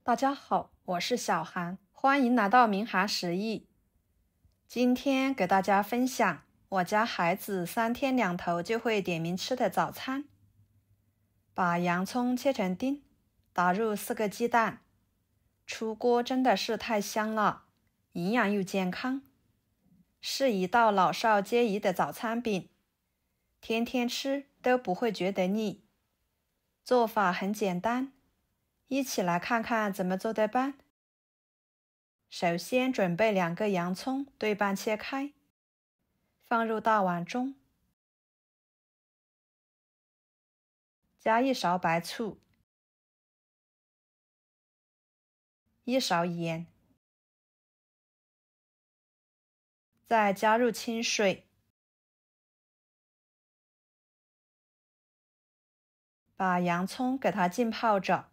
大家好，我是小韩，欢迎来到明涵食艺。今天给大家分享我家孩子3天2头就会点名吃的早餐。把洋葱切成丁，打入4个鸡蛋，出锅真的是太香了，营养又健康，是一道老少皆宜的早餐饼，天天吃都不会觉得腻。做法很简单，一起来看看怎么做的吧。首先准备2个洋葱，对半切开，放入大碗中，加1勺白醋，1勺盐，再加入清水，把洋葱给它浸泡着，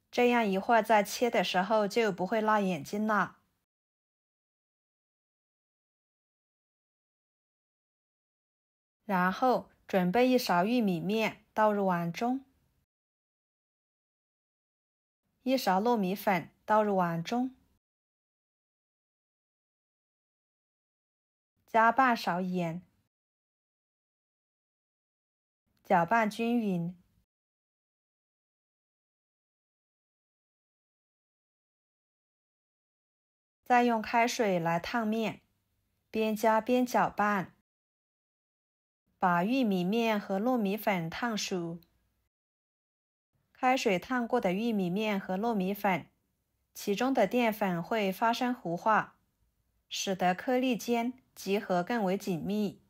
这样一会儿在切的时候就不会辣眼睛了。然后准备1勺玉米面，倒入碗中，1勺糯米粉倒入碗中，加半勺盐，搅拌均匀。再用开水来烫面，边加边搅拌，把玉米面和糯米粉烫熟。开水烫过的玉米面和糯米粉，其中的淀粉会发生糊化，使得颗粒间集合更为紧密，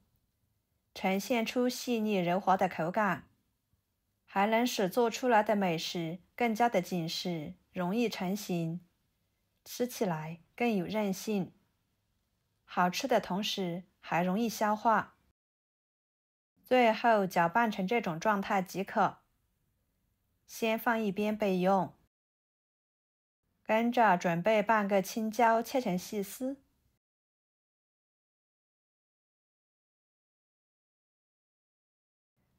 呈现出细腻柔滑的口感，还能使做出来的美食更加的紧实，容易成型，吃起来更有韧性，好吃的同时还容易消化。最后搅拌成这种状态即可，先放一边备用。跟着准备半个青椒切成细丝，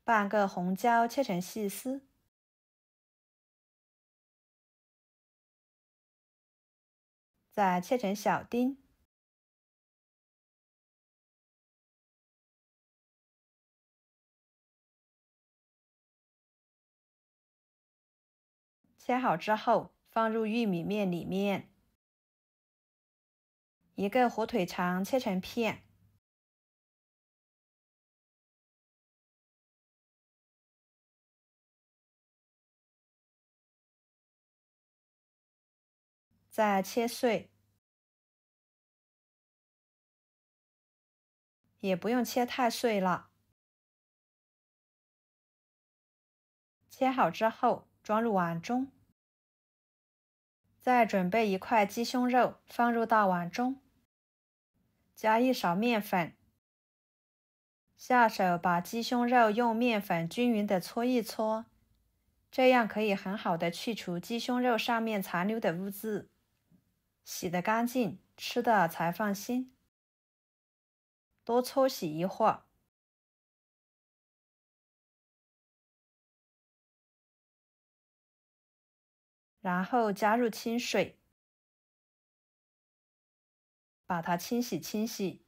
半个红椒切成细丝，再切成小丁，切好之后放入玉米面里面。一个火腿肠切成片，再切碎，也不用切太碎了。切好之后装入碗中，再准备1块鸡胸肉放入大碗中，加1勺面粉，下手把鸡胸肉用面粉均匀地搓一搓，这样可以很好的去除鸡胸肉上面残留的污渍，洗得干净，吃的才放心。多搓洗一会儿，然后加入清水，把它清洗。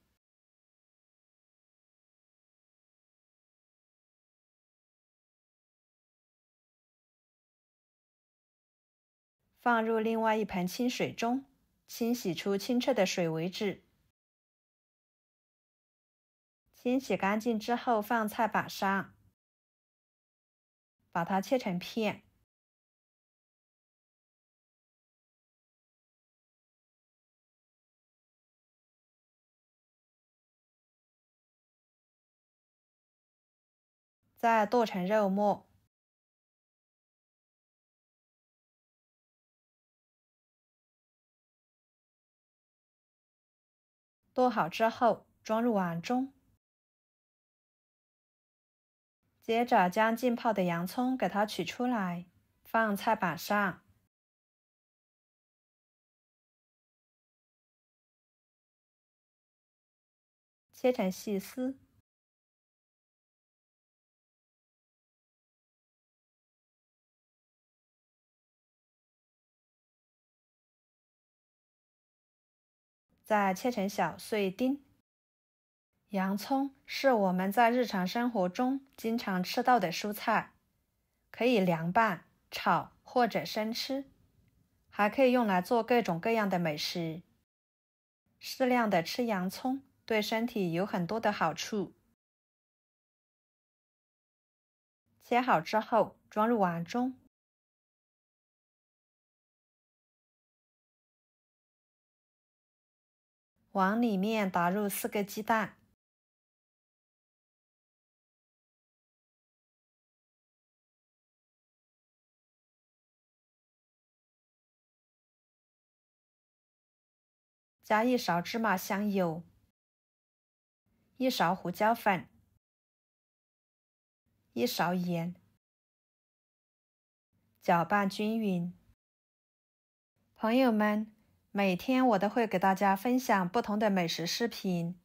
放入另外一盆清水中，清洗出清澈的水为止。清洗干净之后放菜板上，把它切成片。再剁成肉末，剁好之后装入碗中，接着将浸泡的洋葱给它取出来，放菜板上，切成细丝，再切成小碎丁。洋葱是我们在日常生活中经常吃到的蔬菜，可以凉拌、炒或者生吃，还可以用来做各种各样的美食。适量的吃洋葱对身体有很多的好处。切好之后装入碗中，碗里面打入4个鸡蛋，加1勺芝麻香油，1勺胡椒粉，1勺盐，搅拌均匀。朋友们，每天我都会给大家分享不同的美食视频，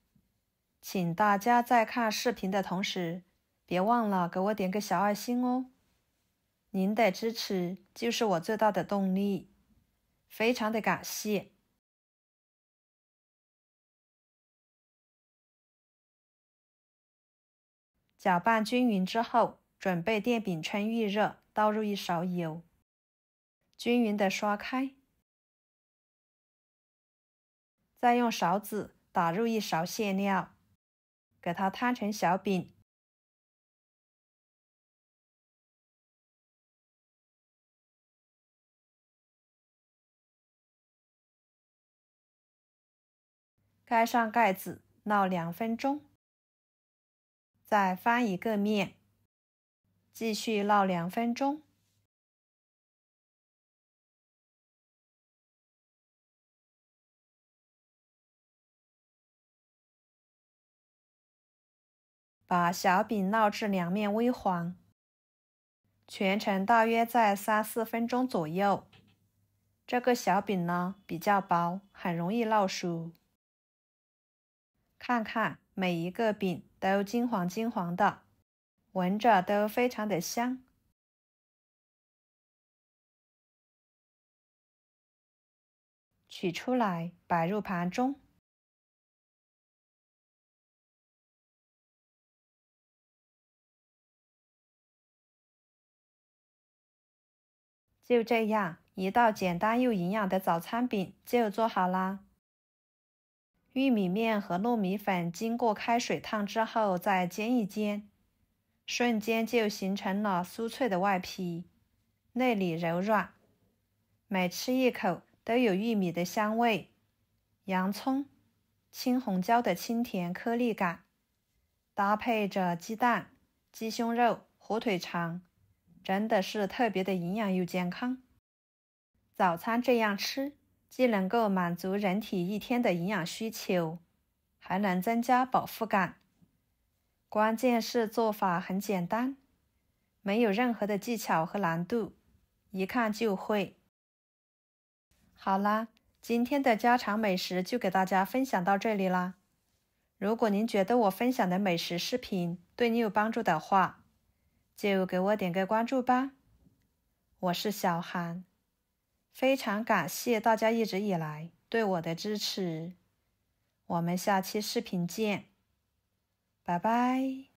请大家在看视频的同时，别忘了给我点个小爱心哦。您的支持就是我最大的动力，非常的感谢。搅拌均匀之后，准备电饼铛预热，倒入1勺油，均匀的刷开，再用勺子打入1勺馅料，给它摊成小饼。盖上盖子，闹2分钟，再翻一个面，继续闹2分钟。把小饼闹至2面微黄，全程大约在3-4分钟左右。这个小饼呢比较薄，很容易烙熟。看看每一个饼都金黄金黄的，闻着都非常的香。取出来摆入盘中。就这样，一道简单又营养的早餐饼就做好啦。玉米面和糯米粉经过开水烫之后再煎一煎，瞬间就形成了酥脆的外皮，内里柔软，每吃一口都有玉米的香味，洋葱、青红椒的清甜颗粒感，搭配着鸡蛋、鸡胸肉、火腿肠，真的是特别的营养又健康。早餐这样吃，既能够满足人体一天的营养需求，还能增加饱腹感。关键是做法很简单，没有任何的技巧和难度，一看就会。好啦，今天的家常美食就给大家分享到这里啦。如果您觉得我分享的美食视频对你有帮助的话，就给我点个关注吧。我是小韩，非常感谢大家一直以来对我的支持。我们下期视频见，拜拜。